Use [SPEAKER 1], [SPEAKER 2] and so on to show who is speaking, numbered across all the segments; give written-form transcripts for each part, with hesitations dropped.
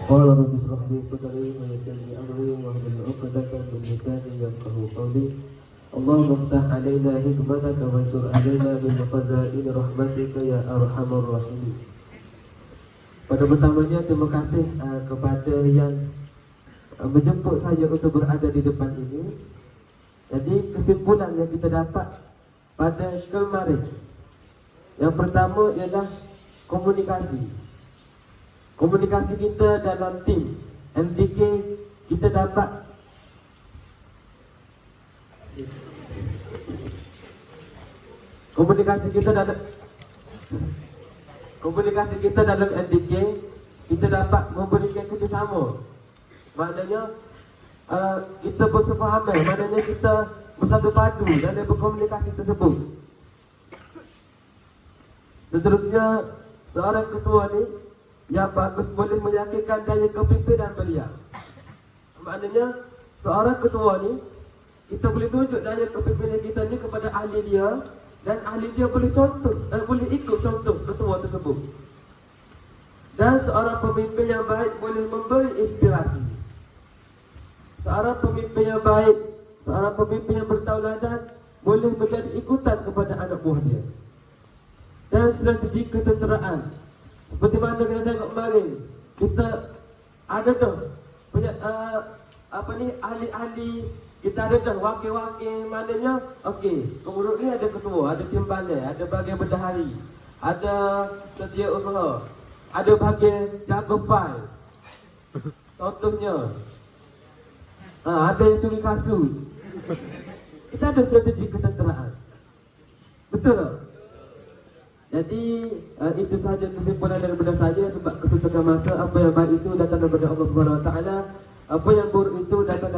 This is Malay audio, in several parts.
[SPEAKER 1] قال رب اشرح لي صدري ويسر لي امري واحلل عقدة من لساني يفقهوا قولي اللهم افتح علينا حكمتك وانشر علينا من خزائن rahmatika ya arhamar rahimin. Pada pertamanya terima kasih kepada yang menjemput saya untuk berada di depan ini. Jadi kesimpulan yang kita dapat pada kemarin, yang pertama ialah komunikasi. Komunikasi kita dalam tim MDK kita dapat komunikasi kita dalam MDK kita dapat memberikan kerjasama. Maknanya kita bersefahaman, maknanya kita bersatu padu dalam berkomunikasi tersebut. Seterusnya, seorang ketua ni yang bagus boleh meyakinkan daya kepimpinan beliau. Maknanya seorang ketua ni kita boleh tunjuk daya kepimpinan kita ni kepada ahli dia, dan ahli dia boleh boleh ikut contoh ketua tersebut. Dan seorang pemimpin yang baik boleh memberi inspirasi. Seorang pemimpin yang baik, seorang pemimpin yang bertauladan boleh menjadi ikutan kepada anak buah dia. Dan strategi ketenteraan, seperti mana kita tengok kemarin, kita ada dah ahli-ahli, kita ada dah wakil-wakil. Maknanya okey, pengurus ni ada ketua, ada timbalan, ada bahagian bendahari, ada setiausaha, ada bahagian jaga fail. Contohnya ada yang curi kasus. Kita ada strategi ketenteraan. Betul tak? Jadi itu sahaja kesimpulan daripada saya. Sebab kesetujuan masa, apa yang baik itu datang daripada Allah Subhanahu Wa Taala, apa yang buruk itu datang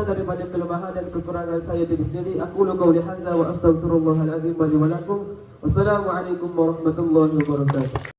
[SPEAKER 1] daripada kelemahan dan kekurangan saya diri sendiri. Aku qauli hadza wa astaghfirullahal azim wa li wa lakum. Wassalamualaikum warahmatullahi wabarakatuh.